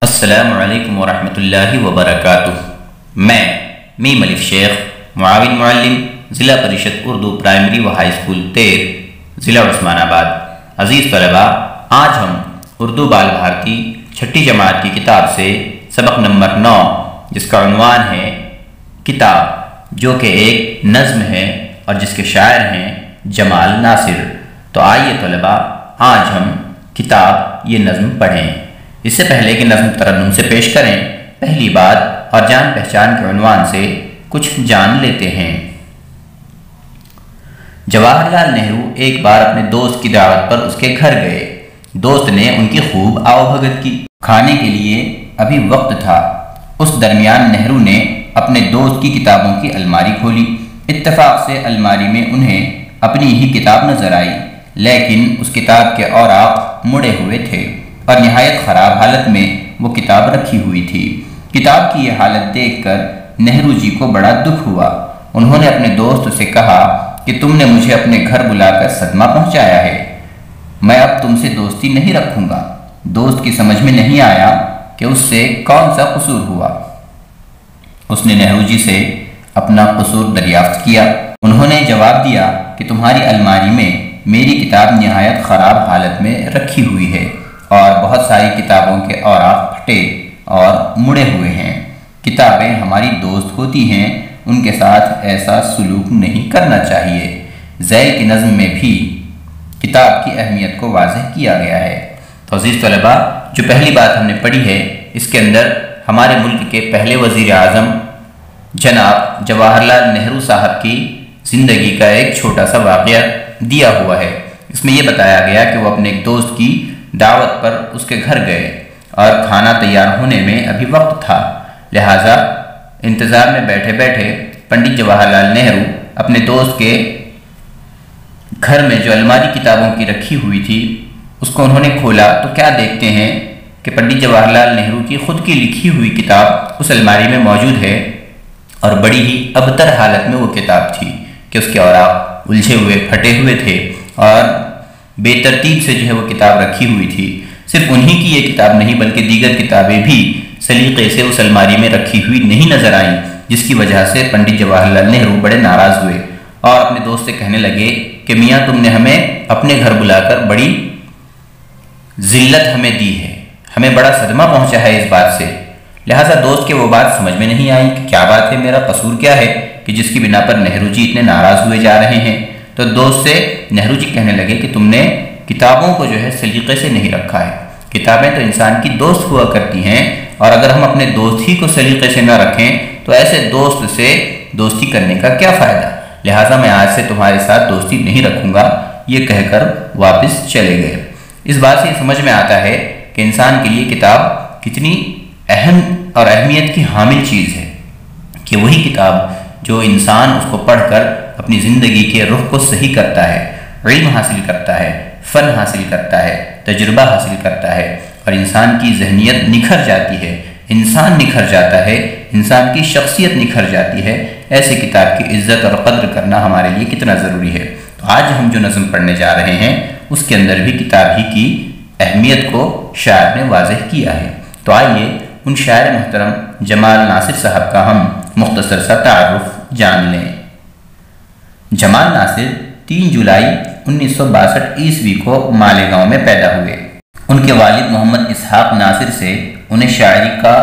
السلام علیکم ورحمۃ اللہ وبرکاتہ۔ میں میم الف شیخ، معاون معلم، ضلع پریشد اردو پرائمری و ہائی اسکول تیر، ضلع عثمان آباد۔ عزیز طلباء، آج ہم اردو بال بھارتی چھٹی جماعت کی کتاب سے سبق نمبر 9، جس کا عنوان ہے کتاب، جو کہ ایک نظم ہے اور جس کے شاعر ہیں جمال ناصر۔ تو آئیے طلباء، آج ہم کتاب یہ نظم پڑھیں۔ اس سے پہلے کہ نظم ترنم سے پیش کریں، پہلی بات اور جان پہچان کے عنوان سے کچھ جان لیتے ہیں۔ جواہر لال نہرو ایک بار اپنے دوست کی دعوت پر اس کے گھر گئے۔ دوست نے ان کی خوب آؤ بھگت کی۔ کھانے کے لیے ابھی وقت تھا۔ اس درمیان نہرو نے اپنے دوست کی کتابوں کی الماری کھولی۔ اتفاق سے الماری میں انہیں اپنی ہی کتاب نظر آئی، لیکن اس کتاب کے اوراق مڑے ہوئے تھے اور نہایت خراب حالت میں وہ کتاب رکھی ہوئی تھی۔ کتاب کی یہ حالت دیکھ کر نہرو جی کو بڑا دکھ ہوا۔ انہوں نے اپنے دوست سے کہا کہ تم نے مجھے اپنے گھر بلا کر صدمہ پہنچایا ہے، میں اب تم سے دوستی نہیں رکھوں گا۔ دوست کی سمجھ میں نہیں آیا کہ اس سے کون سا قصور ہوا۔ اس نے نہرو جی سے اپنا قصور دریافت کیا۔ انہوں نے جواب دیا کہ تمہاری الماری میں میری کتاب نہایت خراب حالت میں رکھی ہوئی ہے اور بہت ساری کتابوں کے اوراق پھٹے اور مڑے ہوئے ہیں۔ کتابیں ہماری دوست ہوتی ہیں، ان کے ساتھ ایسا سلوک نہیں کرنا چاہیے۔ ذیل کی نظم میں بھی کتاب کی اہمیت کو واضح کیا گیا ہے۔ تو عزیز طلباء، جو پہلی بات ہم نے پڑھی ہے، اس کے اندر ہمارے ملک کے پہلے وزیر اعظم جناب جواہر لال نہرو صاحب کی زندگی کا ایک چھوٹا سا واقعہ دیا ہوا ہے۔ اس میں یہ بتایا گیا کہ وہ اپنے ایک دوست کی دعوت پر اس کے گھر گئے اور کھانا تیار ہونے میں ابھی وقت تھا، لہٰذا انتظار میں بیٹھے بیٹھے پنڈت جواہر لال نہرو اپنے دوست کے گھر میں جو الماری کتابوں کی رکھی ہوئی تھی اس کو انہوں نے کھولا تو کیا دیکھتے ہیں کہ پنڈت جواہر لال نہرو کی خود کی لکھی ہوئی کتاب اس الماری میں موجود ہے، اور بڑی ہی ابتر حالت میں وہ کتاب تھی کہ اس کے اوراق الجھے ہوئے پھٹے ہوئے تھے اور بے ترتیب سے جو ہے وہ کتاب رکھی ہوئی تھی۔ صرف انہی کی یہ کتاب نہیں بلکہ دیگر کتابیں بھی سلیقے سے اس الماری میں رکھی ہوئی نہیں نظر آئیں، جس کی وجہ سے پنڈت جواہر لال نہرو بڑے ناراض ہوئے اور اپنے دوست سے کہنے لگے کہ میاں، تم نے ہمیں اپنے گھر بلا کر بڑی ذلت ہمیں دی ہے، ہمیں بڑا صدمہ پہنچا ہے اس بات سے۔ لہٰذا دوست کے وہ بات سمجھ میں نہیں آئی کہ کیا بات ہے، میرا قصور کیا ہے کہ جس کی بنا پر نہرو جی اتنے ناراض ہوئے جا رہے ہیں۔ تو دوست سے نہرو جی کہنے لگے کہ تم نے کتابوں کو جو ہے سلیقے سے نہیں رکھا ہے۔ کتابیں تو انسان کی دوست ہوا کرتی ہیں، اور اگر ہم اپنے دوست ہی کو سلیقے سے نہ رکھیں تو ایسے دوست سے دوستی کرنے کا کیا فائدہ؟ لہٰذا میں آج سے تمہارے ساتھ دوستی نہیں رکھوں گا، یہ کہہ کر واپس چلے گئے۔ اس بات سے یہ سمجھ میں آتا ہے کہ انسان کے لیے کتاب کتنی اہم اور اہمیت کی حامل چیز ہے، کہ وہی کتاب جو انسان اس کو پڑھ کر اپنی زندگی کے رخ کو صحیح کرتا ہے، علم حاصل کرتا ہے، فن حاصل کرتا ہے، تجربہ حاصل کرتا ہے، اور انسان کی ذہنیت نکھر جاتی ہے، انسان نکھر جاتا ہے، انسان کی شخصیت نکھر جاتی ہے۔ ایسے کتاب کی عزت اور قدر کرنا ہمارے لیے کتنا ضروری ہے۔ تو آج ہم جو نظم پڑھنے جا رہے ہیں اس کے اندر بھی کتاب ہی کی اہمیت کو شاعر نے واضح کیا ہے۔ تو آئیے ان شاعر محترم جمال ناصر صاحب کا ہم مختصر سا تعارف جان لیں۔ جمال ناصر 3 جولائی 1962 عیسوی کو مالیگاؤں میں پیدا ہوئے۔ ان کے والد محمد اسحاق ناصر سے انہیں شاعری کا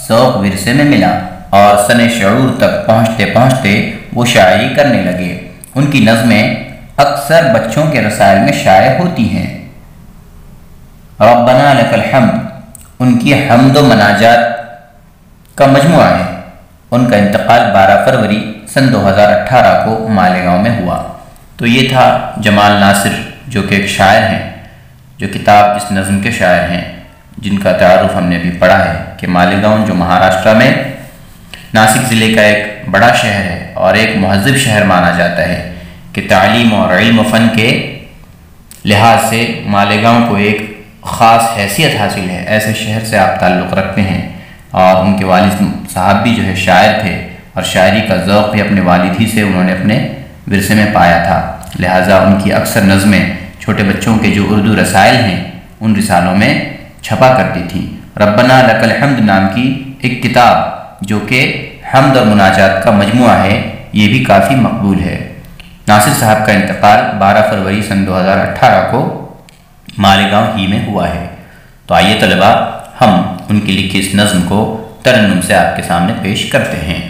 ذوق ورثے میں ملا اور سن شعور تک پہنچتے پہنچتے وہ شاعری کرنے لگے۔ ان کی نظمیں اکثر بچوں کے رسائل میں شائع ہوتی ہیں۔ ربنا لک الحمد ان کی حمد و مناجات کا مجموعہ ہے۔ ان کا انتقال 12 فروری سن 2018 کو مالیگاؤں میں ہوا۔ تو یہ تھا جمال ناصر، جو کہ ایک شاعر ہیں، جو کتاب اس نظم کے شاعر ہیں، جن کا تعارف ہم نے بھی پڑھا ہے کہ مالیگاؤں جو مہاراشٹرا میں ناسک ضلع کا ایک بڑا شہر ہے اور ایک مہذب شہر مانا جاتا ہے، کہ تعلیم اور علم و فن کے لحاظ سے مالیگاؤں کو ایک خاص حیثیت حاصل ہے۔ ایسے شہر سے آپ تعلق رکھتے ہیں، اور ان کے والد صاحب بھی جو ہے شاعر تھے، اور شاعری کا ذوق بھی اپنے والد ہی سے انہوں نے اپنے ورثے میں پایا تھا۔ لہٰذا ان کی اکثر نظمیں چھوٹے بچوں کے جو اردو رسائل ہیں ان رسالوں میں چھپا کرتی تھیں۔ ربنا لک الحمد نام کی ایک کتاب جو کہ حمد اور مناجات کا مجموعہ ہے، یہ بھی کافی مقبول ہے۔ ناصر صاحب کا انتقال 12 فروری سن 2018 کو مالیگاؤں ہی میں ہوا ہے۔ تو آئیے طلباء ہم ان کی لکھی اس نظم کو ترنم سے آپ کے سامنے پیش کرتے ہیں۔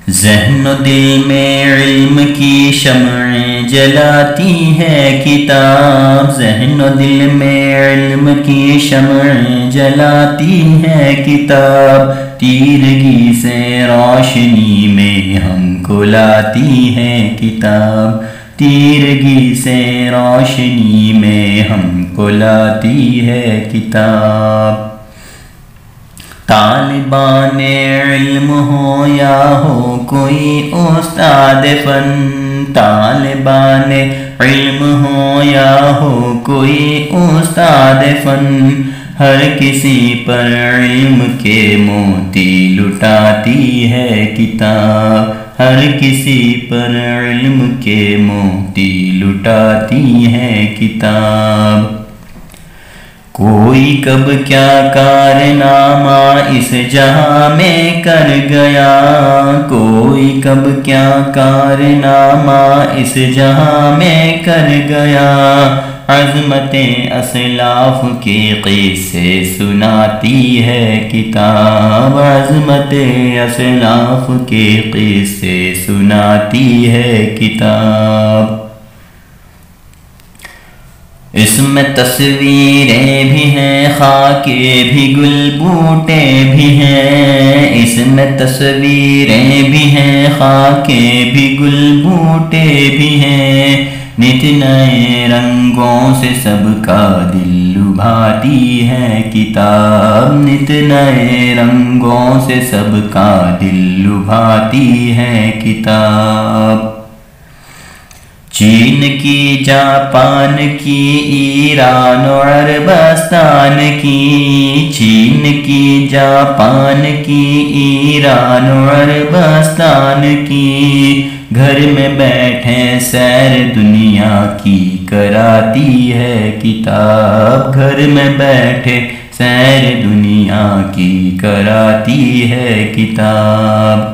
ذہن و دل میں علم کی شمعیں جلاتی ہے کتاب، ذہن و دل میں علم کی شمعیں جلاتی ہے کتاب، تیرگی سے روشنی میں ہم کو لاتی ہے کتاب، تیرگی سے روشنی میں ہم کو لاتی ہے کتاب۔ طالبان علم ہو یا ہو کوئی استاد فن، طالبان علم ہو یا ہو کوئی استاد فن، ہر کسی پر علم کے موتی لٹاتی ہے کتاب، ہر کسی پر علم کے موتی لٹاتی ہے کتاب۔ کوئی کب کیا کارنامہ اس جہاں میں کر گیا، کوئی کب کیا کارنامہ اس جہاں میں کر گیا، عظمت اسلاف کے قصے سناتی ہے کتاب، عظمت اسلاف کے قصے سناتی ہے کتاب۔ اس میں تصویریں بھی ہیں، خاکے بھی گل بوٹے بھی ہیں، اس میں تصویریں بھی ہیں، خاکے بھی گل بوٹے بھی ہیں، نت نئے رنگوں سے سب کا دل لبھاتی ہے کتاب، نت نئے رنگوں سے سب کا دل لبھاتی ہے کتاب۔ چین کی، جاپان کی، ایران و عربستان کی، چین کی، جاپان کی، ایران و عربستان کی، گھر میں بیٹھے سیر دنیا کی کراتی ہے کتاب، گھر میں بیٹھے سیر دنیا کی کراتی ہے کتاب۔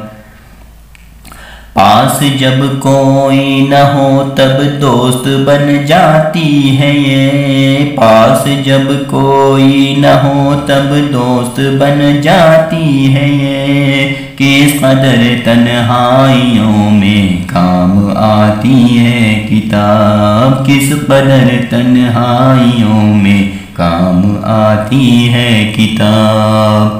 پاس جب کوئی نہ ہو تب دوست بن جاتی ہے یہ، پاس جب کوئی نہ ہو تب دوست بن جاتی ہے یہ، کس قدر تنہائیوں میں کام آتی ہے کتاب، کس قدر تنہائیوں میں کام آتی ہے کتاب۔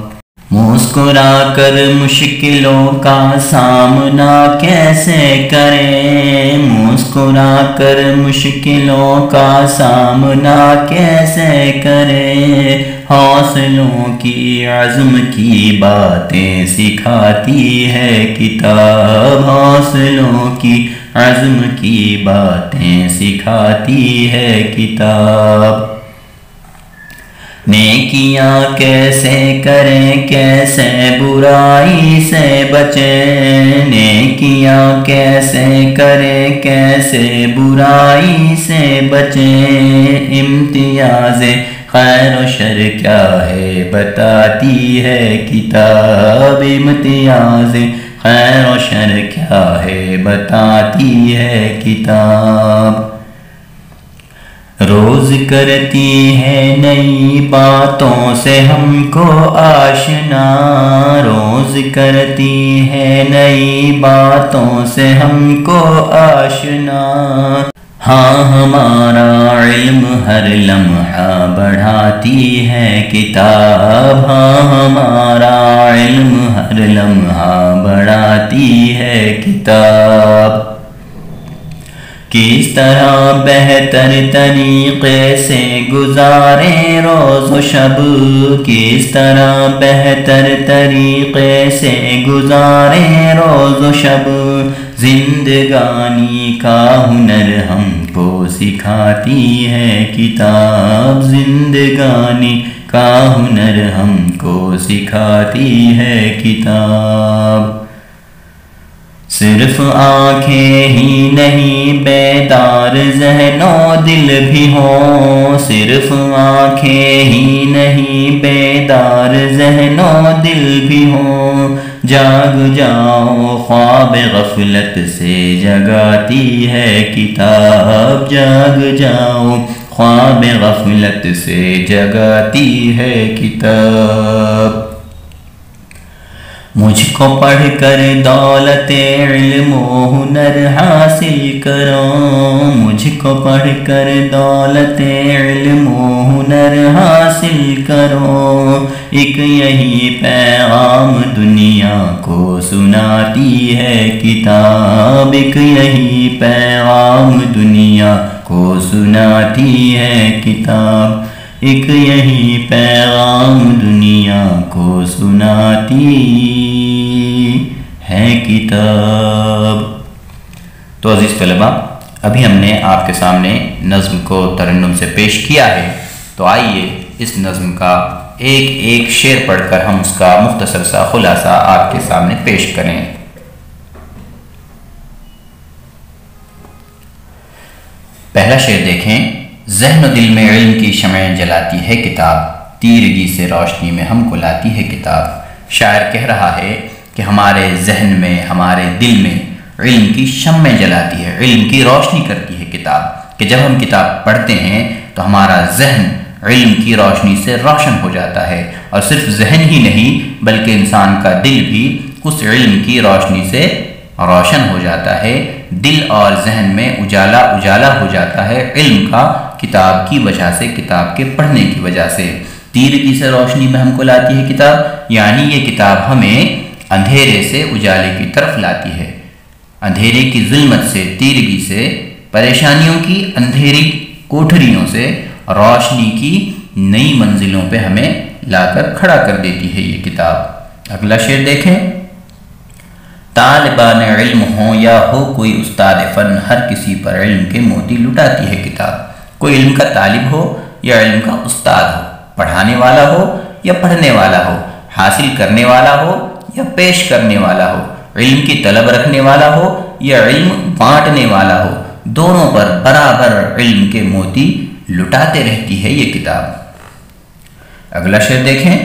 مسکرا کر مشکلوں کا سامنا کیسے کریں، مسکرا کر مشکلوں کا سامنا کیسے کریں، حوصلوں کی عزم کی باتیں سکھاتی ہے کتاب، حوصلوں کی عزم کی باتیں سکھاتی ہے کتاب۔ نیکیاں کیسے کریں، کیسے برائی سے بچیں، نیکیاں کیسے کریں، کیسے برائی سے بچیں، امتیاز خیر و شر کیا ہے بتاتی ہے کتاب، امتیاز خیر و شر کیا ہے بتاتی ہے کتاب۔ روز کرتی ہے نئی باتوں سے ہم کو آشنا، روز کرتی ہے نئی باتوں سے ہم کو آشنا، ہاں ہمارا علم ہر لمحہ بڑھاتی ہے کتاب، ہاں ہمارا علم ہر لمحہ بڑھاتی ہے کتاب۔ کس طرح بہتر طریقے سے گزاریں روز و شب، کس طرح بہتر طریقے سے گزاریں روز و شب، زندگانی کا ہنر ہم کو سکھاتی ہے کتاب، زندگانی کا ہنر ہم کو سکھاتی ہے کتاب۔ صرف آنکھیں ہی نہیں بیدار ذہن و دل بھی ہوں، صرف آنکھیں ہی نہیں بیدار ذہن و دل بھی ہوں، جاگ جاؤ خواب غفلت سے جگاتی ہے کتاب، جاگ جاؤ خواب غفلت سے جگاتی ہے کتاب۔ مجھ کو پڑھ کر دولت علم و ہنر حاصل کرو، مجھ کو پڑھ کر دولت علم و ہنر حاصل کرو، ایک یہی پیغام دنیا کو سناتی ہے کتاب، ایک یہی پیغام دنیا کو سناتی ہے کتاب، ایک یہی پیغام دنیا کو سناتی ہے کتاب۔ تو عزیز طلبہ، ابھی ہم نے آپ کے سامنے نظم کو ترنم سے پیش کیا ہے، تو آئیے اس نظم کا ایک ایک شعر پڑھ کر ہم اس کا مختصر سا خلاصہ آپ کے سامنے پیش کریں۔ پہلا شعر دیکھیں۔ ذہن و دل میں علم کی شمعیں جلاتی ہے کتاب، تیرگی سے روشنی میں ہم کو لاتی ہے کتاب۔ شاعر کہہ رہا ہے کہ ہمارے ذہن میں، ہمارے دل میں علم کی شمعیں جلاتی ہے، علم کی روشنی کرتی ہے کتاب، کہ جب ہم کتاب پڑھتے ہیں تو ہمارا ذہن علم کی روشنی سے روشن ہو جاتا ہے، اور صرف ذہن ہی نہیں بلکہ انسان کا دل بھی اس علم کی روشنی سے روشن ہو جاتا ہے، دل اور ذہن میں اجالا اجالا ہو جاتا ہے علم کا، کتاب کی وجہ سے، کتاب کے پڑھنے کی وجہ سے۔ تیرگی سے روشنی میں ہم کو لاتی ہے کتاب، یعنی یہ کتاب ہمیں اندھیرے سے اجالے کی طرف لاتی ہے، اندھیرے کی ظلمت سے، تیرگی سے، پریشانیوں کی اندھیری کوٹھریوں سے روشنی کی نئی منزلوں پہ ہمیں لا کر کھڑا کر دیتی ہے یہ کتاب۔ اگلا شعر دیکھیں۔ طالبان علم ہوں یا ہو کوئی استاد فن، ہر کسی پر علم کے موتی لٹاتی ہے کتاب۔ کوئی علم کا طالب ہو یا علم کا استاد ہو، پڑھانے والا ہو یا پڑھنے والا ہو، حاصل کرنے والا ہو یا پیش کرنے والا ہو، علم کی طلب رکھنے والا ہو یا علم بانٹنے والا ہو، دونوں پر برابر علم کے موتی لٹاتے رہتی ہے یہ کتاب۔ اگلا شعر دیکھیں۔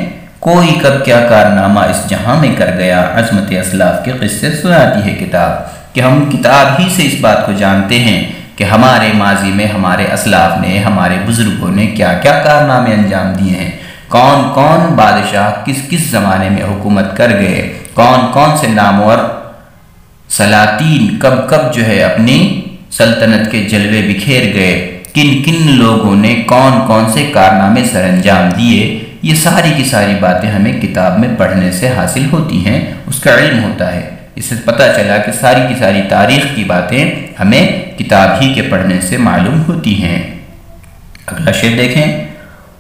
کوئی کب کیا کارنامہ اس جہاں میں کر گیا، عظمت اسلاف کے قصے سناتی ہے کتاب، کہ ہم کتاب ہی سے اس بات کو جانتے ہیں کہ ہمارے ماضی میں ہمارے اسلاف نے، ہمارے بزرگوں نے کیا کیا کارنامے انجام دیے ہیں، کون کون بادشاہ کس کس زمانے میں حکومت کر گئے، کون کون سے نامور سلاطین کب کب جو ہے اپنی سلطنت کے جلوے بکھیر گئے، کن کن لوگوں نے کون کون سے کارنامے سر انجام دیے، یہ ساری کی ساری باتیں ہمیں کتاب میں پڑھنے سے حاصل ہوتی ہیں، اس کا علم ہوتا ہے۔ اس سے پتہ چلا کہ ساری کی ساری تاریخ کی باتیں ہمیں کتاب ہی کے پڑھنے سے معلوم ہوتی ہیں۔ اگلا شعر دیکھیں۔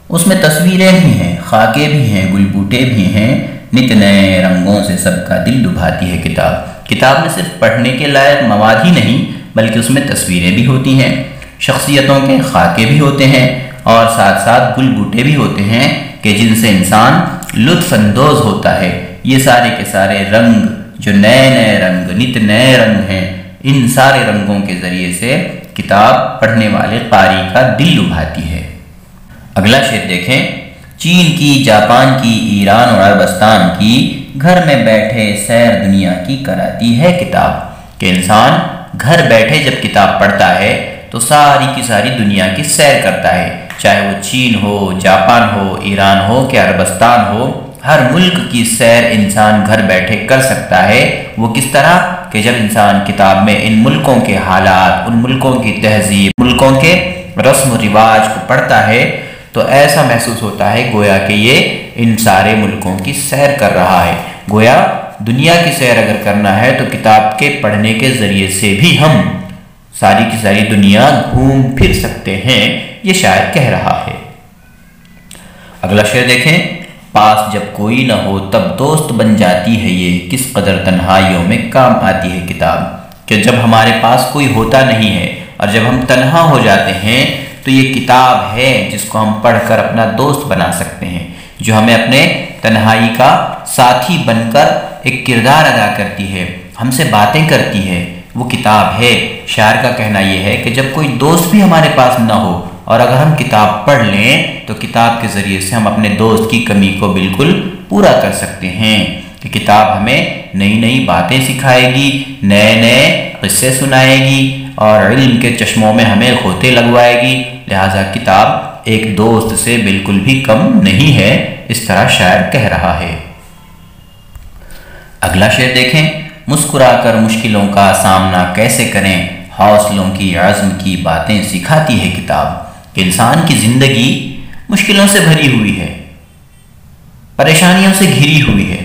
اس میں تصویریں بھی ہیں، خاکے بھی ہیں، گل بوٹے بھی ہیں، نت نئے رنگوں سے سب کا دل لبھاتی ہے کتاب۔ کتاب میں صرف پڑھنے کے لائق مواد ہی نہیں بلکہ اس میں تصویریں بھی ہوتی ہیں، شخصیتوں کے خاکے بھی ہوتے ہیں، اور ساتھ ساتھ گل بوٹے بھی ہوتے ہیں کہ جن سے انسان لطف اندوز ہوتا ہے۔ یہ سارے کے سارے رنگ جو نئے نئے رنگ، نت نئے رنگ ہیں، ان سارے رنگوں کے ذریعے سے کتاب پڑھنے والے قاری کا دل لبھاتی ہے۔ اگلا شعر دیکھیں۔ چین کی، جاپان کی، ایران اور عربستان کی، گھر میں بیٹھے سیر دنیا کی کراتی ہے کتاب، کہ انسان گھر بیٹھے جب کتاب پڑھتا ہے تو ساری کی ساری دنیا کی سیر کرتا ہے، چاہے وہ چین ہو، جاپان ہو، ایران ہو کہ عربستان ہو، ہر ملک کی سیر انسان گھر بیٹھے کر سکتا ہے۔ وہ کس طرح کہ جب انسان کتاب میں ان ملکوں کے حالات، ان ملکوں کی تہذیب، ملکوں کے رسم و رواج کو پڑھتا ہے تو ایسا محسوس ہوتا ہے گویا کہ یہ ان سارے ملکوں کی سیر کر رہا ہے۔ گویا دنیا کی سیر اگر کرنا ہے تو کتاب کے پڑھنے کے ذریعے سے بھی ہم ساری کی ساری دنیا گھوم پھر سکتے ہیں، یہ شاعر کہہ رہا ہے۔ اگلا شعر دیکھیں۔ پاس جب کوئی نہ ہو تب دوست بن جاتی ہے یہ، کس قدر تنہائیوں میں کام آتی ہے کتاب، کہ جب ہمارے پاس کوئی ہوتا نہیں ہے اور جب ہم تنہا ہو جاتے ہیں تو یہ کتاب ہے جس کو ہم پڑھ کر اپنا دوست بنا سکتے ہیں، جو ہمیں اپنے تنہائی کا ساتھی بن کر ایک کردار ادا کرتی ہے، ہم سے باتیں کرتی ہے، وہ کتاب ہے۔ شاعر کا کہنا یہ ہے کہ جب کوئی دوست بھی ہمارے پاس نہ ہو اور اگر ہم کتاب پڑھ لیں تو کتاب کے ذریعے سے ہم اپنے دوست کی کمی کو بالکل پورا کر سکتے ہیں، کہ کتاب ہمیں نئی نئی باتیں سکھائے گی، نئے نئے قصے سنائے گی اور علم کے چشموں میں ہمیں غوطے لگوائے گی۔ لہٰذا کتاب ایک دوست سے بالکل بھی کم نہیں ہے، اس طرح شاعر کہہ رہا ہے۔ اگلا شعر دیکھیں، مسکرا کر مشکلوں کا سامنا کیسے کریں، حوصلوں کی عزم کی باتیں سکھاتی ہے کتاب۔ کہ انسان کی زندگی مشکلوں سے بھری ہوئی ہے، پریشانیوں سے گھری ہوئی ہے،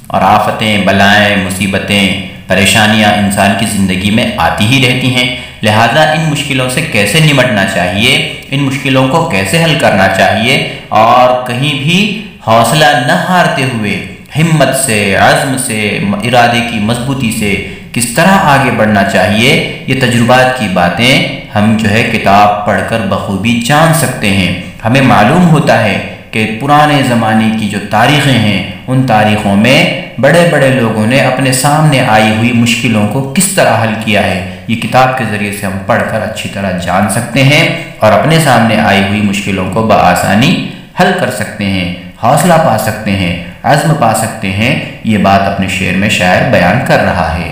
اور آفتیں، بلائیں، مصیبتیں، پریشانیاں انسان کی زندگی میں آتی ہی رہتی ہیں۔ لہٰذا ان مشکلوں سے کیسے نمٹنا چاہیے، ان مشکلوں کو کیسے حل کرنا چاہیے، اور کہیں بھی حوصلہ نہ ہارتے ہوئے ہمت سے، عزم سے، ارادے کی مضبوطی سے کس طرح آگے بڑھنا چاہیے، یہ تجربات کی باتیں ہم کتاب پڑھ کر بخوبی جان سکتے ہیں۔ ہمیں معلوم ہوتا ہے کہ پرانے زمانے کی جو تاریخیں ہیں، ان تاریخوں میں بڑے بڑے لوگوں نے اپنے سامنے آئی ہوئی مشکلوں کو کس طرح حل کیا ہے، یہ کتاب کے ذریعے سے ہم پڑھ کر اچھی طرح جان سکتے ہیں اور اپنے سامنے آئی ہوئی مشکلوں کو بآسانی حل کر سکتے ہیں، حوصلہ پا سکتے ہیں، عزم پا سکتے ہیں۔ یہ بات اپنے شعر میں شاعر بیان کر رہا ہے۔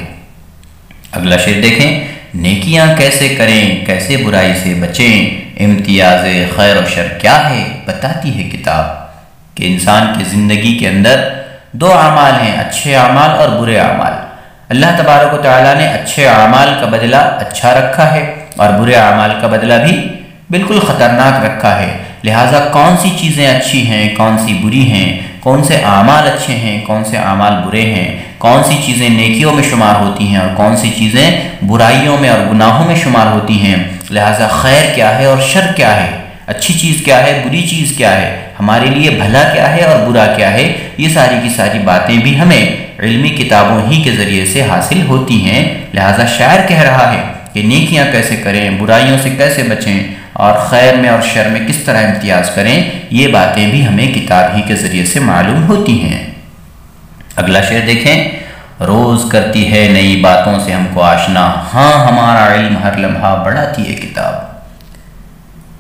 اگلا شعر دیکھیں، نیکیاں کیسے کریں، کیسے برائی سے بچیں، امتیاز خیر و شر کیا ہے بتاتی ہے کتاب۔ کہ انسان کی زندگی کے اندر دو اعمال ہیں، اچھے اعمال اور برے اعمال۔ اللہ تبارک و تعالیٰ نے اچھے اعمال کا بدلہ اچھا رکھا ہے اور برے اعمال کا بدلہ بھی بالکل خطرناک رکھا ہے۔ لہٰذا کون سی چیزیں اچھی ہیں، کون سی بری ہیں، کون سے اعمال اچھے ہیں، کون سے اعمال برے ہیں، کون سی چیزیں نیکیوں میں شمار ہوتی ہیں اور کون سی چیزیں برائیوں میں اور گناہوں میں شمار ہوتی ہیں، لہٰذا خیر کیا ہے اور شر کیا ہے، اچھی چیز کیا ہے، بری چیز کیا ہے، ہمارے لیے بھلا کیا ہے اور برا کیا ہے، یہ ساری کی ساری باتیں بھی ہمیں علمی کتابوں ہی کے ذریعے سے حاصل ہوتی ہیں۔ لہٰذا شاعر کہہ رہا ہے کہ نیکیاں کیسے کریں، برائیوں سے کیسے بچیں اور خیر میں اور شر میں کس طرح امتیاز کریں، یہ باتیں بھی ہمیں کتاب ہی کے ذریعے سے معلوم ہوتی ہیں۔ اگلا شعر دیکھیں، روز کرتی ہے نئی باتوں سے ہم کو آشنا، ہاں ہمارا علم ہر لمحہ بڑھاتی ہے کتاب۔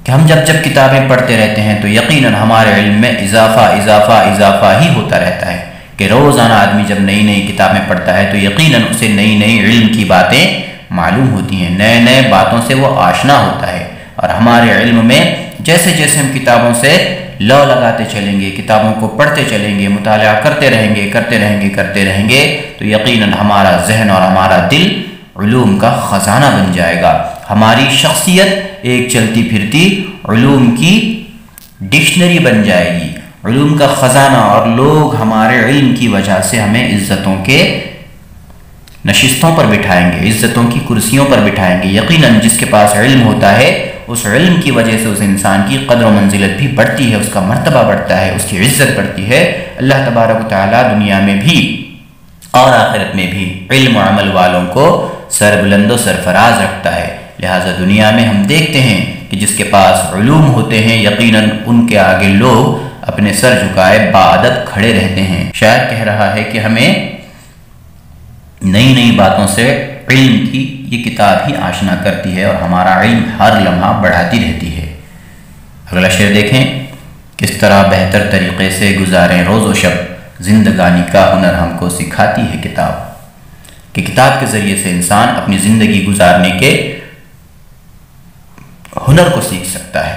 کہ ہم جب جب کتابیں پڑھتے رہتے ہیں تو یقیناً ہمارے علم میں اضافہ ہی ہوتا رہتا ہے، کہ روزانہ آدمی جب نئی نئی کتابیں پڑھتا ہے تو یقیناً اسے نئی نئی علم کی باتیں معلوم ہوتی ہیں، نئے نئے باتوں سے وہ آشنا ہوتا ہے۔ اور ہمارے علم میں جیسے جیسے ہم کتابوں سے لو لگاتے چلیں گے، کتابوں کو پڑھتے چلیں گے، مطالعہ کرتے رہیں گے تو یقیناً ہمارا ذہن اور ہمارا دل علوم کا خزانہ بن جائے گا، ہماری شخصیت ایک چلتی پھرتی علوم کی ڈکشنری بن جائے گی، علوم کا خزانہ، اور لوگ ہمارے علم کی وجہ سے ہمیں عزتوں کے نشستوں پر بٹھائیں گے، عزتوں کی کرسیوں پر بٹھائیں گے۔ یقیناً جس کے پاس علم ہوتا ہے اس علم کی وجہ سے اس انسان کی قدر و منزلت بھی بڑھتی ہے، اس کا مرتبہ بڑھتا ہے، اس کی عزت بڑھتی ہے۔ اللہ تبارک و تعالیٰ دنیا میں بھی اور آخرت میں بھی علم و عمل والوں کو سر بلند و سرفراز رکھتا ہے۔ لہٰذا دنیا میں ہم دیکھتے ہیں کہ جس کے پاس علوم ہوتے ہیں یقیناً ان کے آگے لوگ اپنے سر جھکائے باادب کھڑے رہتے ہیں۔ شاعر کہہ رہا ہے کہ ہمیں نئی نئی باتوں سے علم کی یہ کتاب ہی آشنا کرتی ہے اور ہمارا علم ہر لمحہ بڑھاتی رہتی ہے۔ اگلا شعر دیکھیں، کس طرح بہتر طریقے سے گزاریں روز و شب، زندگانی کا ہنر ہم کو سکھاتی ہے کتاب۔ کہ کتاب کے ذریعے سے انسان اپنی زندگی گزارنے کے ہنر کو سیکھ سکتا ہے،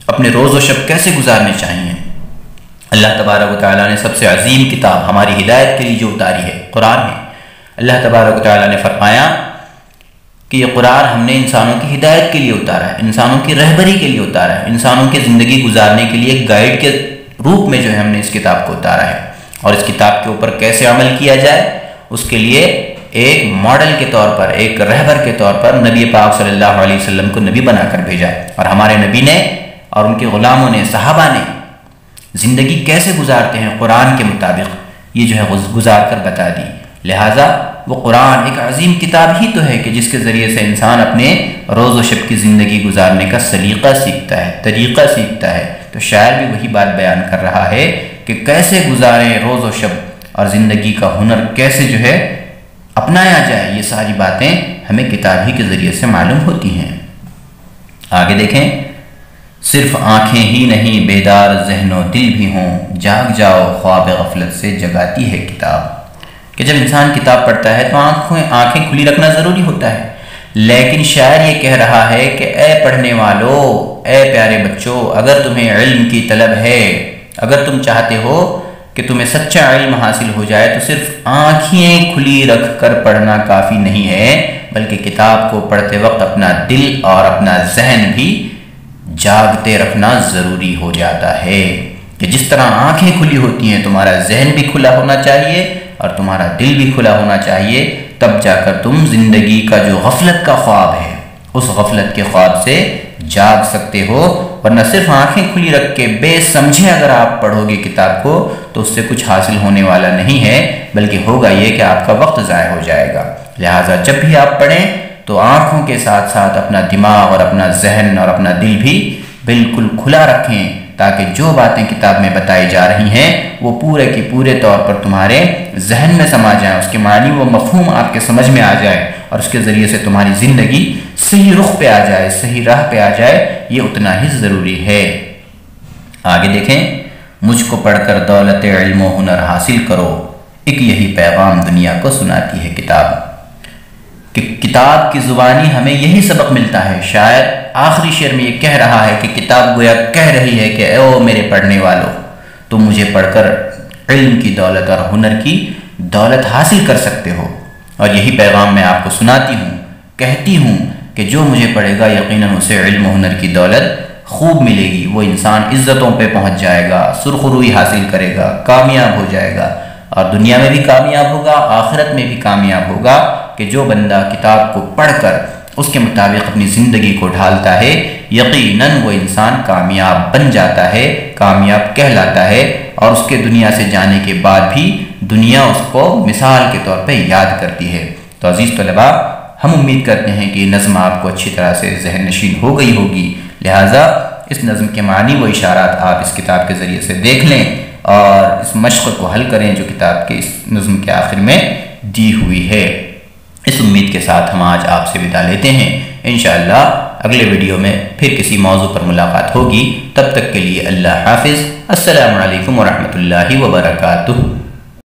اپنے روز و شب کیسے گزارنے چاہیے۔ اللہ تبارک و تعالیٰ نے سب سے عظیم کتاب ہماری ہدایت کے لیے جو اتاری ہے قرآن ہے۔ اللہ تبارک و تعالیٰ نے فرمایا کہ یہ قرآن ہم نے انسانوں کی ہدایت کے لیے اتارا ہے، انسانوں کی رہبری کے لیے اتارا ہے، انسانوں کی زندگی گزارنے کے لیے ایک گائیڈ کے روپ میں ہم نے اس کتاب کو اتارا ہے، اور اس کتاب کے اوپر کیسے عمل کیا جائے اس کے لیے ایک ماڈل کے طور پر، ایک رہبر کے طور پر نبی پاک صلی اللہ علیہ وسلم کو نبی بنا کر بھیجا، اور ہمارے نبی نے اور ان کے غلاموں نے، صحابہ نے زندگی کیسے گزارتے ہیں قرآن کے مطابق یہ گزار کر بتا دی۔ لہٰذا وہ قرآن ایک عظیم کتاب ہی تو ہے کہ جس کے ذریعے سے انسان اپنے روز و شب کی زندگی گزارنے کا سلیقہ سیکھتا ہے، طریقہ سیکھتا ہے۔ تو شاعر بھی وہی بات بیان کر رہا ہے کہ کیسے گزاریں روز و شب، اور زندگی کا ہنر کیسے اپنایا جائے، یہ ساری باتیں ہمیں کتاب ہی کے ذریعے سے معلوم ہوتی ہیں۔ آگے دیکھیں، صرف آنکھیں ہی نہیں بیدار ذہن و دل بھی ہوں، جاگ جاؤ خواب غفلت سے جگاتی ہے کتاب۔ کہ جب انسان کتاب پڑھتا ہے تو آنکھیں کھلی رکھنا ضروری ہوتا ہے، لیکن شاعر یہ کہہ رہا ہے کہ اے پڑھنے والو، اے پیارے بچوں، اگر تمہیں علم کی طلب ہے، اگر تم چاہتے ہو کہ تمہیں سچا علم حاصل ہو جائے، تو صرف آنکھیں کھلی رکھ کر پڑھنا کافی نہیں ہے، بلکہ کتاب کو پڑھتے وقت اپنا دل اور اپنا ذہن بھی جاگتے رکھنا ضروری ہو جاتا ہے۔ کہ جس طرح آنکھیں کھلی ہوتی ہیں، تمہارا ذہن بھی کھلا ہونا چاہیے اور تمہارا دل بھی کھلا ہونا چاہیے، تب جا کر تم زندگی کا جو غفلت کا خواب ہے، اس غفلت کے خواب سے جاگ سکتے ہو۔ ورنہ صرف آنکھیں کھلی رکھ کے بے سمجھے اگر آپ پڑھو گے کتاب کو تو اس سے کچھ حاصل ہونے والا نہیں ہے، بلکہ ہوگا یہ کہ آپ کا وقت ضائع ہو جائے گا۔ لہٰذا جب بھی آپ پڑھیں تو آنکھوں کے ساتھ ساتھ اپنا دماغ اور اپنا ذہن اور اپنا دل بھی بالکل کھلا رکھیں، تاکہ جو باتیں کتاب میں بتائی جا رہی ہیں وہ پورے کی پورے طور پر تمہارے ذہن میں سما جائیں، اس کے معنی و مفہوم آپ کے سمجھ میں آ جائے، اور اس کے ذریعے سے تمہاری زندگی صحیح رخ پہ آ جائے، صحیح راہ پہ آ جائے، یہ اتنا ہی ضروری ہے۔ آگے دیکھیں، مجھ کو پڑھ کر دولت علم و ہنر حاصل کرو، ایک یہی پیغام دنیا کو سناتی ہے کتاب۔ کہ کتاب کی زبانی ہمیں یہی سبق ملتا ہے۔ شاعر آخری شعر میں یہ کہہ رہا ہے کہ کتاب گویا کہہ رہی ہے کہ او میرے پڑھنے والوں، تم مجھے پڑھ کر علم کی دولت اور ہنر کی دولت حاصل کر سکتے ہو، اور یہی پیغام میں آپ کو سناتی ہوں، کہتی ہوں کہ جو مجھے پڑھے گا یقیناً اسے علم و ہنر کی دولت خوب ملے گی، وہ انسان عزتوں پہ پہنچ جائے گا، سرخروئی حاصل کرے گا، کامیاب ہو جائے گا، اور دنیا میں بھی کامیاب ہوگا، آخرت میں بھی کامیاب ہوگا۔ کہ جو بندہ کتاب کو پڑھ کر اس کے مطابق اپنی زندگی کو ڈھالتا ہے، یقیناً وہ انسان کامیاب بن جاتا ہے، کامیاب کہلاتا ہے، اور اس کے دنیا سے جانے کے بعد بھی دنیا اس کو مثال کے طور پہ یاد کرتی ہے۔ تو عزیز طلباء، ہم امید کرتے ہیں کہ یہ نظم آپ کو اچھی طرح سے ذہن نشین ہو گئی ہوگی، لہٰذا اس نظم کے معنی و اشارات آپ اس کتاب کے ذریعے سے دیکھ لیں اور اس مشق کو حل کریں جو کتاب کے اس نظم کے آخر میں دی ہوئی ہے۔ اس امید کے ساتھ ہم آج آپ سے ودا لیتے ہیں، انشاءاللہ اگلے ویڈیو میں پھر کسی موضوع پر ملاقات ہوگی، تب تک کے لیے اللہ حافظ، السلام علیکم ورحمۃ اللہ وبرکاتہ۔